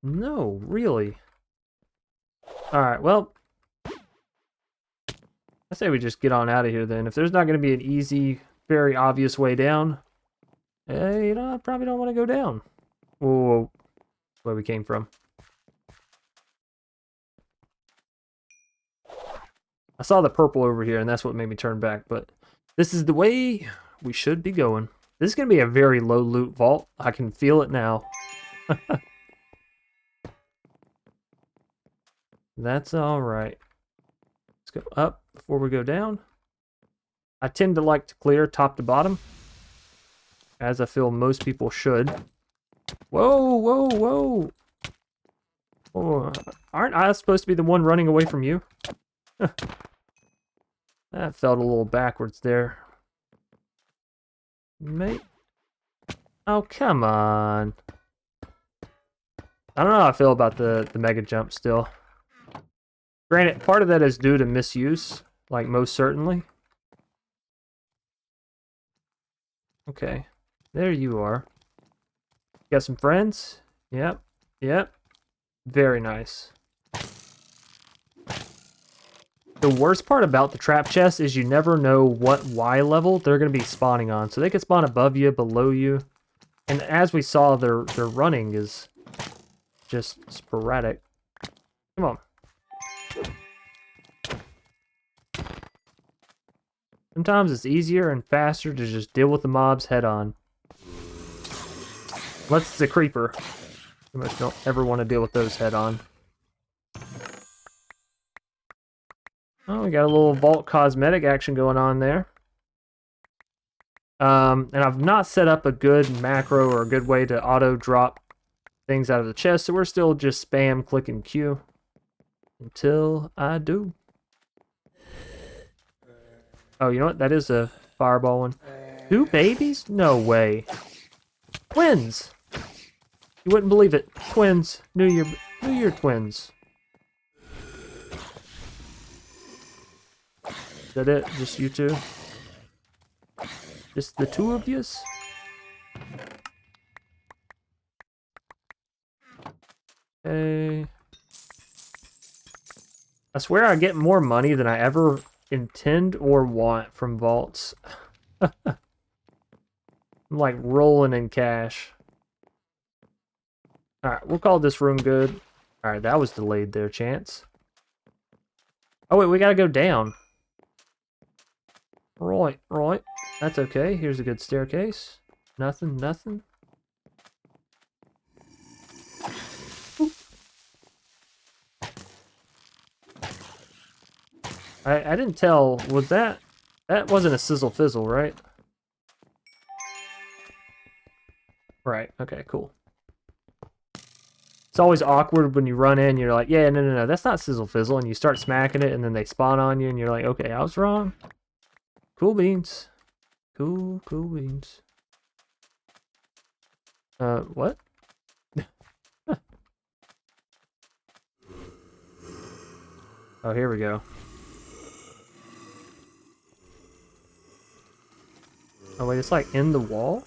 No, really. Alright, well. I say we just get on out of here then. If there's not going to be an easy, very obvious way down, you know, I probably don't want to go down. Whoa, where we came from. I saw the purple over here, and that's what made me turn back, but this is the way we should be going. This is going to be a very low loot vault. I can feel it now. That's alright. Let's go up before we go down. I tend to like to clear top to bottom, as I feel most people should. Whoa, whoa, whoa! Oh, aren't I supposed to be the one running away from you? That felt a little backwards there. Mate. Oh, come on. I don't know how I feel about the mega jump still. Granted, part of that is due to misuse, like most certainly. Okay, there you are. Got some friends? Yep, yep. Very nice. The worst part about the trap chest is you never know what Y level they're going to be spawning on. So they could spawn above you, below you. And as we saw, their running is just sporadic. Come on. Sometimes it's easier and faster to just deal with the mobs head on. Unless it's a creeper. You much don't ever want to deal with those head on. Oh, we got a little vault cosmetic action going on there. And I've not set up a good macro or a good way to auto drop things out of the chest, so we're still just spam clicking Q until I do. Oh, you know what? That is a fireball one. 2 babies? No way. Twins! You wouldn't believe it. Twins. New Year twins. Is that it? Just you two? Just the 2 of yous? Okay. I swear I get more money than I ever intend or want from vaults. I'm like rolling in cash. Alright, we'll call this room good. Alright, that was delayed there, Chance. Oh wait, we gotta go down. Right. That's okay. Here's a good staircase. Nothing. Oop. I didn't tell, was that wasn't a sizzle fizzle, right? Right, okay, cool. It's always awkward when you run in, you're like, yeah, no, that's not sizzle fizzle, and you start smacking it, and then they spawn on you, and you're like, okay, I was wrong. Cool beans. Cool beans. What? Oh, here we go. Oh, wait, it's like in the wall?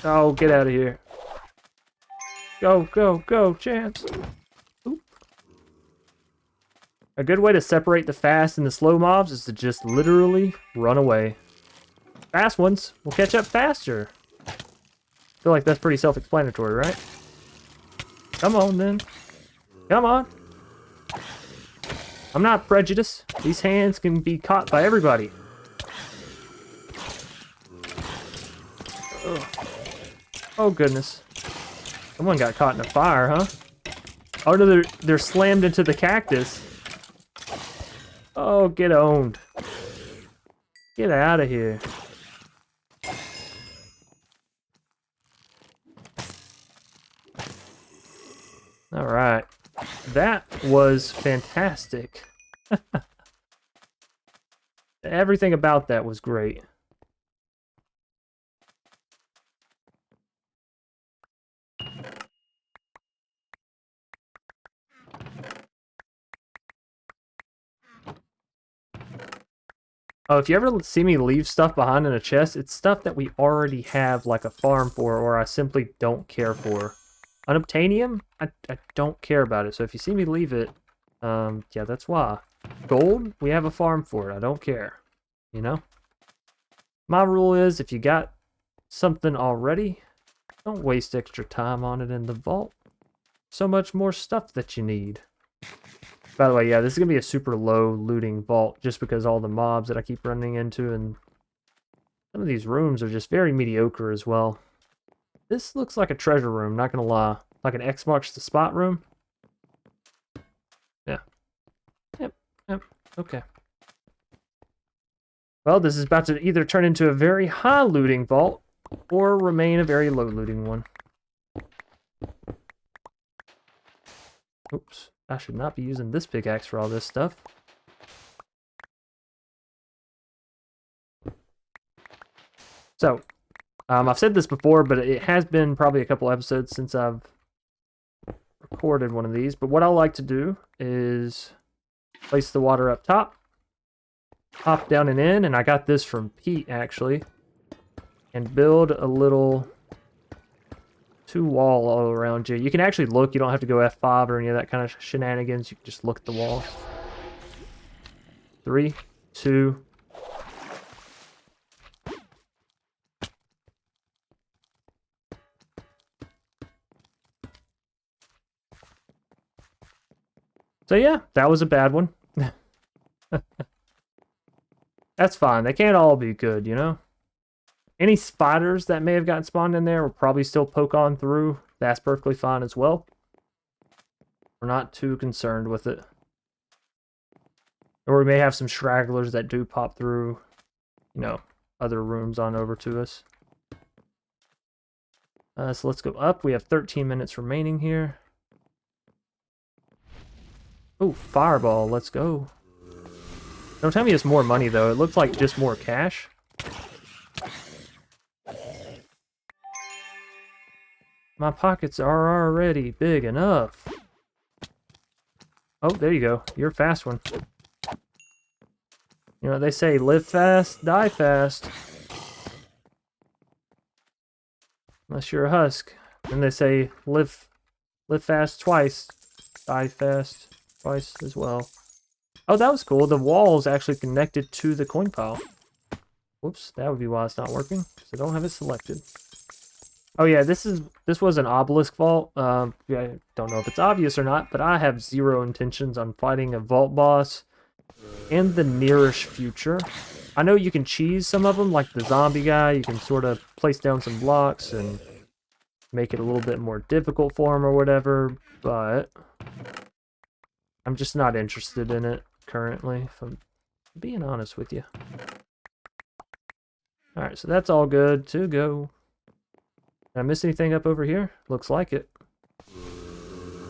Oh, get out of here. Go, Chance. Oop. A good way to separate the fast and the slow mobs is to just literally run away. Fast ones will catch up faster. I feel like that's pretty self-explanatory, right? Come on, then. Come on. I'm not prejudiced. These hands can be caught by everybody. Ugh. Oh, goodness. Someone got caught in a fire, huh? Oh, no, they're slammed into the cactus. Oh, get owned. Get out of here. All right. That was fantastic. Everything about that was great. Oh, if you ever see me leave stuff behind in a chest, it's stuff that we already have like a farm for, or I simply don't care for. Unobtainium? I don't care about it, so if you see me leave it, yeah, that's why. Gold? We have a farm for it, I don't care. You know? My rule is, if you got something already, don't waste extra time on it in the vault. So much more stuff that you need. By the way, yeah, this is going to be a super low looting vault just because all the mobs that I keep running into, and some of these rooms are just very mediocre as well. This looks like a treasure room, not going to lie. Like an X marks the spot room. Yeah. Yep, okay. Well, this is about to either turn into a very high looting vault or remain a very low looting one. Oops, I should not be using this pickaxe for all this stuff. So, I've said this before, but it has been probably a couple episodes since I've recorded one of these. But what I like to do is place the water up top, hop down and in, and I got this from Pete actually, and build a little 2-wall all around you. You can actually look, you don't have to go F5 or any of that kind of shenanigans. You can just look at the walls. 3, 2. So yeah, that was a bad one. That's fine. They can't all be good, you know? Any spiders that may have gotten spawned in there will probably still poke on through. That's perfectly fine as well. We're not too concerned with it. Or we may have some stragglers that do pop through, you know, other rooms on over to us. So let's go up. We have 13 minutes remaining here. Oh, fireball. Let's go. Don't tell me it's more money, though. It looks like just more cash. My pockets are already big enough. Oh, there you go. You're a fast one. You know, they say live fast, die fast. Unless you're a husk. And they say live fast twice, die fast twice as well. Oh, that was cool. The wall is actually connected to the coin pile. Whoops, that would be why it's not working, because I don't have it selected. Oh yeah, this was an obelisk vault. Yeah, I don't know if it's obvious or not, but I have zero intentions on fighting a vault boss in the nearish future. I know you can cheese some of them, like the zombie guy. You can sort of place down some blocks and make it a little bit more difficult for him or whatever, but I'm just not interested in it currently, if I'm being honest with you. Alright, so that's all good to go. Did I miss anything up over here? Looks like it.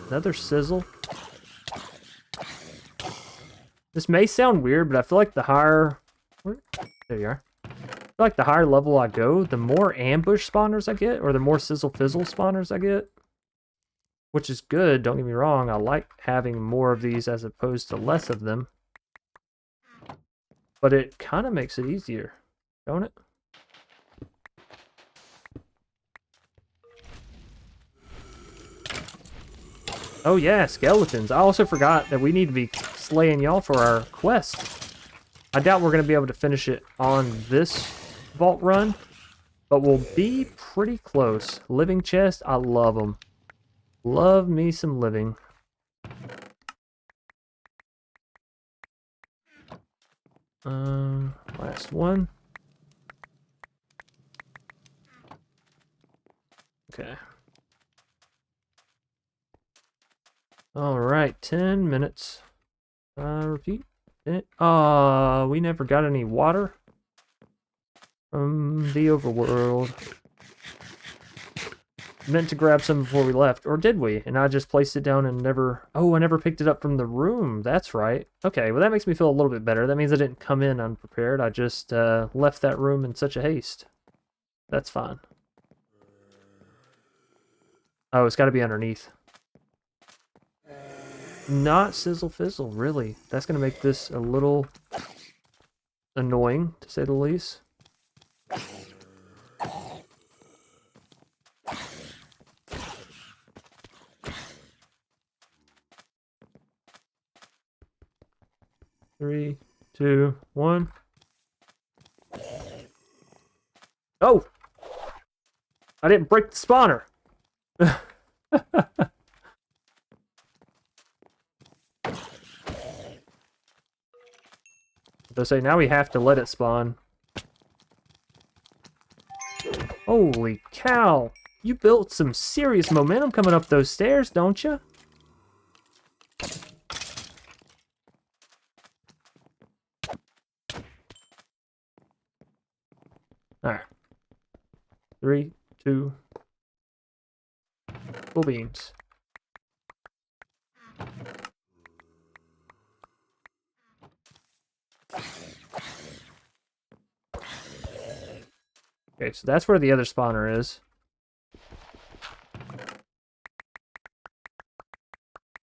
Another sizzle. This may sound weird, but I feel like the higher... There you are. I feel like the higher level I go, the more ambush spawners I get, or the more sizzle-fizzle spawners I get. Which is good, don't get me wrong. I like having more of these as opposed to less of them. But it kind of makes it easier, don't it? Oh yeah, skeletons. I also forgot that we need to be slaying y'all for our quest. I doubt we're going to be able to finish it on this vault run, but we'll be pretty close. Living chest, I love them. Love me some living. Last one. Okay. Alright, 10 minutes. Repeat. We never got any water from the overworld. Meant to grab some before we left, or did we? And I just placed it down and never... Oh, I never picked it up from the room. That's right. Okay, well that makes me feel a little bit better. That means I didn't come in unprepared. I just left that room in such a haste. That's fine. Oh, it's got to be underneath. Not sizzle fizzle, really. That's going to make this a little annoying, to say the least. Three, two, one. Oh! I didn't break the spawner! They say now we have to let it spawn. Holy cow! You built some serious momentum coming up those stairs, don't you? 3, 2. Cool beans. Okay, so that's where the other spawner is.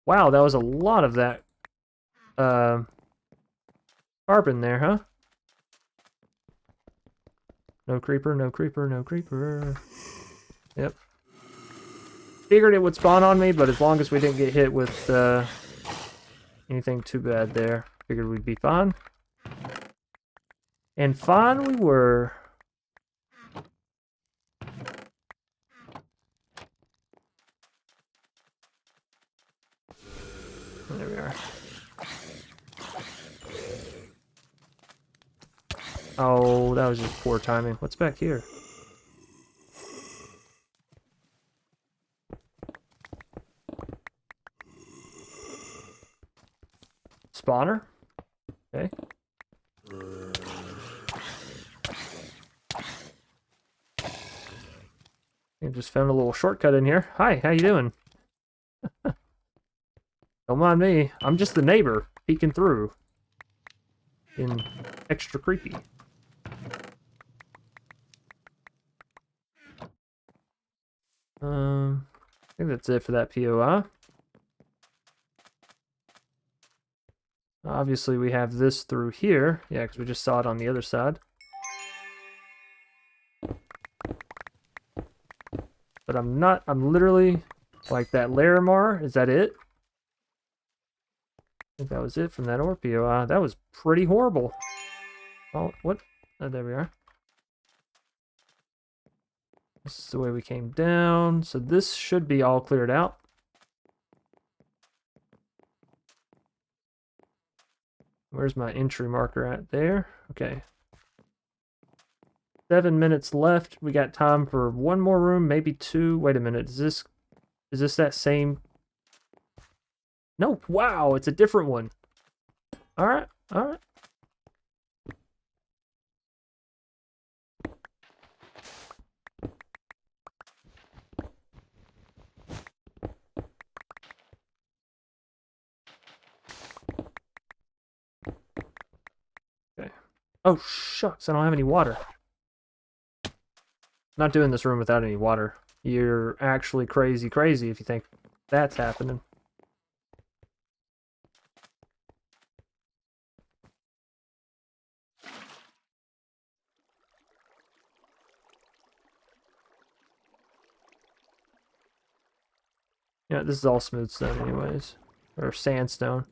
Wow, that was a lot of that carbon there, huh? No creeper, no creeper, no creeper. Yep. Figured it would spawn on me, but as long as we didn't get hit with anything too bad there, figured we'd be fine. And fine we were. There we are. Oh, that was just poor timing. What's back here? Spawner? Okay. I just found a little shortcut in here. Hi, how you doing? Don't mind me. I'm just the neighbor peeking through. In extra creepy. I think that's it for that POI. Obviously, we have this through here. Yeah, because we just saw it on the other side. But I'm literally like that Larimar. Is that it? I think that was it from that ore POI. That was pretty horrible. Oh, what? Oh, there we are. This is the way we came down. So this should be all cleared out. Where's my entry marker at? There. Okay. 7 minutes left. We got time for one more room, maybe 2. Wait a minute. Is this that same? No. Wow, it's a different one. All right. All right. Okay. Oh, shucks. I don't have any water. Not doing this room without any water. You're actually crazy if you think that's happening. Yeah, this is all smooth stone anyways. Or sandstone.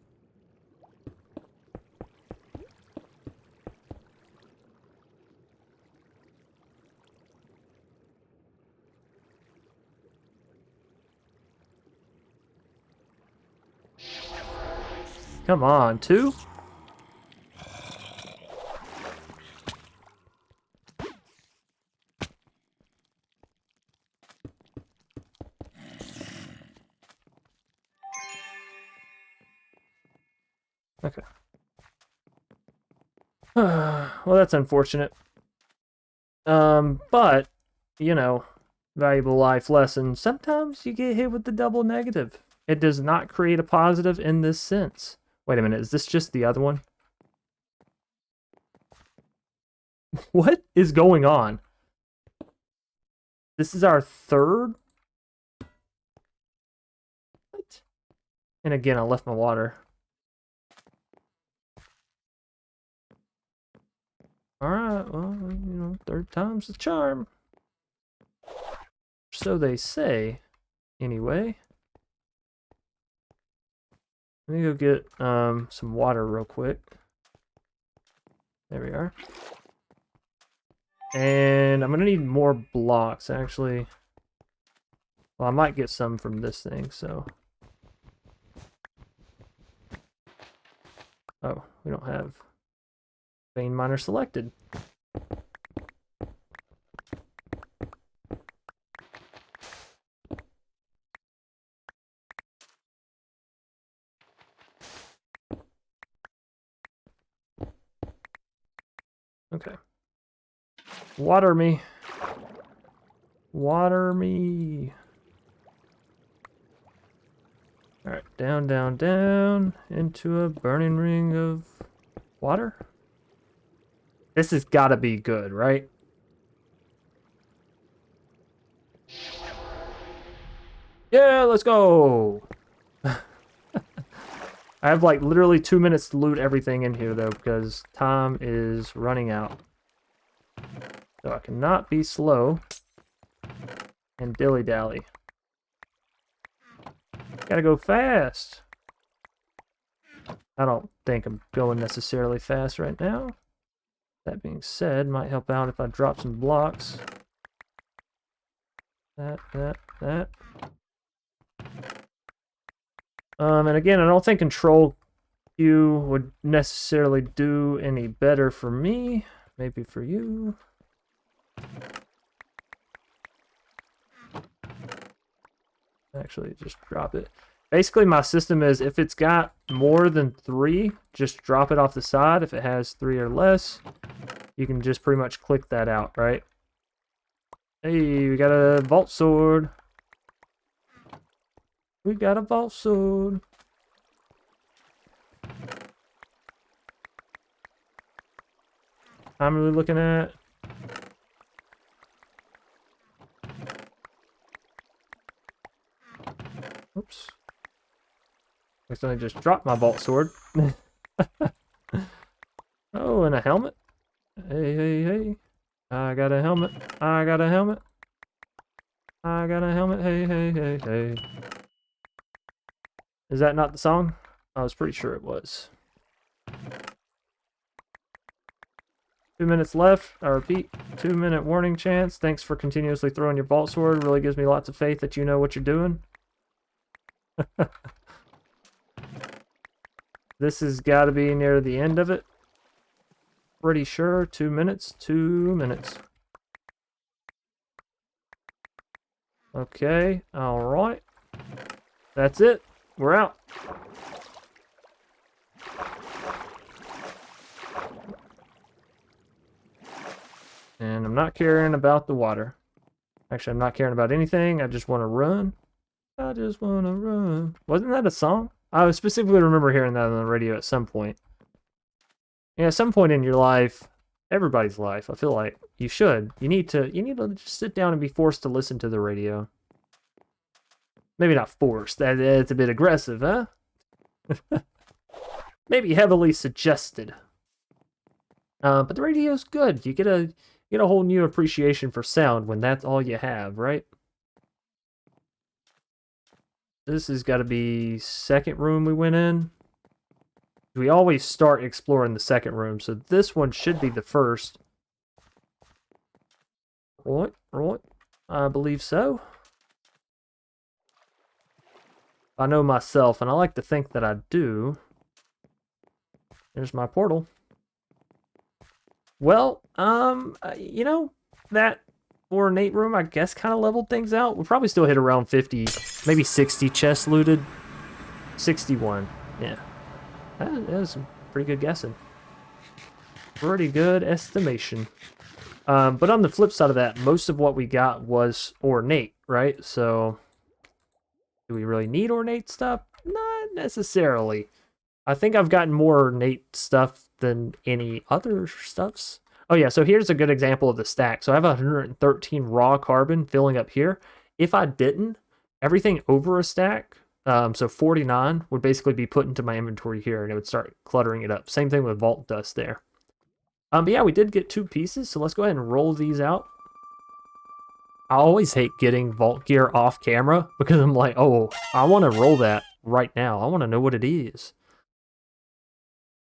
Come on, 2? Okay. Well, that's unfortunate. But, you know, valuable life lesson. Sometimes you get hit with the double negative. It does not create a positive in this sense. Wait a minute, is this just the other one? What is going on? This is our third? What? And again, I left my water. Alright, well, you know, third time's the charm. So they say, anyway. Let me go get some water real quick. There we are. And I'm gonna need more blocks, actually. Well, I might get some from this thing, so. Oh, we don't have vein miner selected. Okay. Water me. Water me. Alright, down, down, down, into a burning ring of water. This has got to be good, right? Yeah, let's go! I have like literally 2 minutes to loot everything in here though, because time is running out. So I cannot be slow and dilly-dally. Gotta go fast. I don't think I'm going necessarily fast right now. That being said, might help out if I drop some blocks. That. And again, I don't think control Q would necessarily do any better for me. Maybe for you. Actually, just drop it. Basically, my system is if it's got more than 3, just drop it off the side. If it has 3 or less, you can just pretty much click that out, right? Hey, we got a vault sword. We got a vault sword. I'm really looking at. Oops. I just dropped my vault sword. Oh, and a helmet. Hey, hey, hey. I got a helmet. I got a helmet. I got a helmet. Hey, hey, hey, hey. Is that not the song? I was pretty sure it was. 2 minutes left. I repeat, 2-minute warning chance. Thanks for continuously throwing your vault sword. Really gives me lots of faith that you know what you're doing. This has got to be near the end of it. Pretty sure. 2 minutes. 2 minutes. Okay. All right. That's it. We're out. And I'm not caring about the water. Actually, I'm not caring about anything. I just want to run. I just want to run. Wasn't that a song? I specifically remember hearing that on the radio at some point. Yeah, at some point in your life, everybody's life, I feel like you should. You need to just sit down and be forced to listen to the radio. Maybe not forced. That's a bit aggressive, huh? Maybe heavily suggested. But the radio's good. You get a whole new appreciation for sound when that's all you have, right? This has got to be second room we went in. We always start exploring the second room, so this one should be the first. Right. I believe so. I know myself, and I like to think that I do. There's my portal. Well, you know, that ornate room, I guess, kind of leveled things out. We'll probably still hit around 50, maybe 60 chests looted. 61, yeah. That was some pretty good guessing. Pretty good estimation. But on the flip side of that, most of what we got was ornate, right? So, do we really need ornate stuff? Not necessarily. I think I've gotten more ornate stuff than any other stuffs. Oh yeah, so here's a good example of the stack. So I have 113 raw carbon filling up here. If I didn't, everything over a stack, so 49, would basically be put into my inventory here, and it would start cluttering it up. Same thing with vault dust there. But yeah, we did get 2 pieces, so let's go ahead and roll these out. I always hate getting vault gear off camera, because I'm like, oh, I want to roll that right now. I want to know what it is.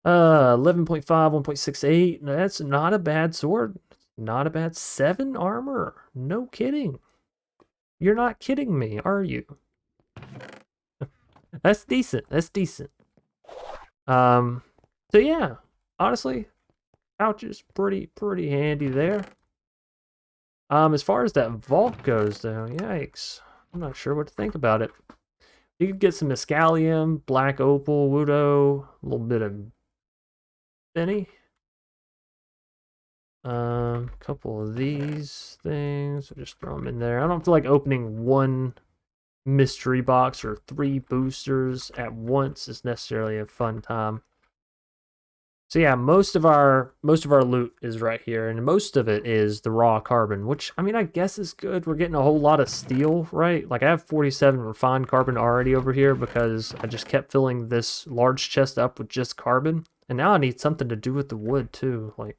11.5, 1.68. That's not a bad sword. Not a bad 7 armor. No kidding. You're not kidding me, are you? That's decent. That's decent. So yeah, honestly, pouch is pretty handy there. As far as that vault goes, though, yikes. I'm not sure what to think about it. You could get some Mescalium, Black Opal, Wudo, a little bit of Benny. Couple of these things. I'll just throw them in there. I don't feel like opening one mystery box or 3 boosters at once is necessarily a fun time. So yeah, most of our loot is right here, and most of it is the raw carbon, which I mean I guess is good. We're getting a whole lot of steel, right? Like I have 47 refined carbon already over here because I just kept filling this large chest up with just carbon, and now I need something to do with the wood too. Like,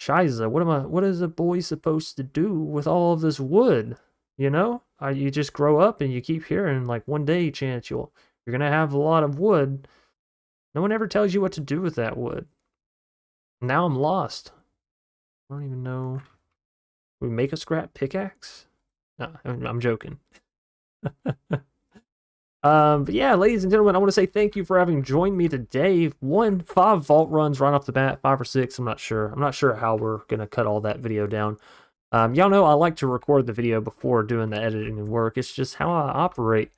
Shiza, what is a boy supposed to do with all of this wood? You know? You just grow up and you keep hearing like one day, chance you're gonna have a lot of wood. No one ever tells you what to do with that wood. Now I'm lost. I don't even know. We make a scrap pickaxe? No, I'm joking. But yeah, ladies and gentlemen, I want to say thank you for having joined me today. 5 vault runs right off the bat, 5 or 6, I'm not sure. I'm not sure how we're gonna cut all that video down. Y'all know I like to record the video before doing the editing and work. It's just how I operate.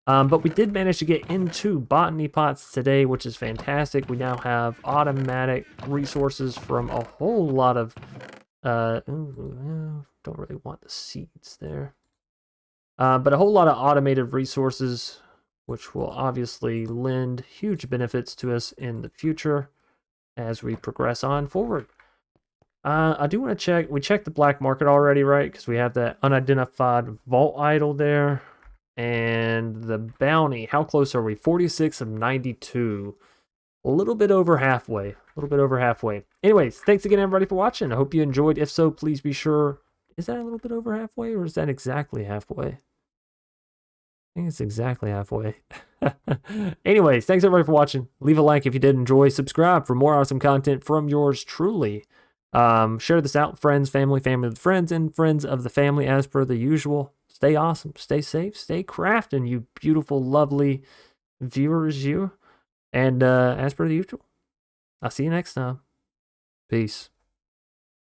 But we did manage to get into botany pots today, which is fantastic. We now have automatic resources from a whole lot of... don't really want the seeds there. But a whole lot of automated resources, which will obviously lend huge benefits to us in the future as we progress on forward. I do want to check. We checked the black market already, right? Because we have that unidentified vault idol there. And the bounty, how close are we? 46 of 92. A little bit over halfway. A little bit over halfway. Anyways, thanks again, everybody, for watching. I hope you enjoyed. If so, please be sure. Is that a little bit over halfway, or is that exactly halfway? I think it's exactly halfway. Anyways, thanks, everybody, for watching. Leave a like if you did enjoy. Subscribe for more awesome content from yours truly. Share this out, friends, family with friends, and friends of the family as per the usual. Stay awesome, stay safe, stay crafting, you beautiful, lovely viewers, you. And as per the usual, I'll see you next time. Peace.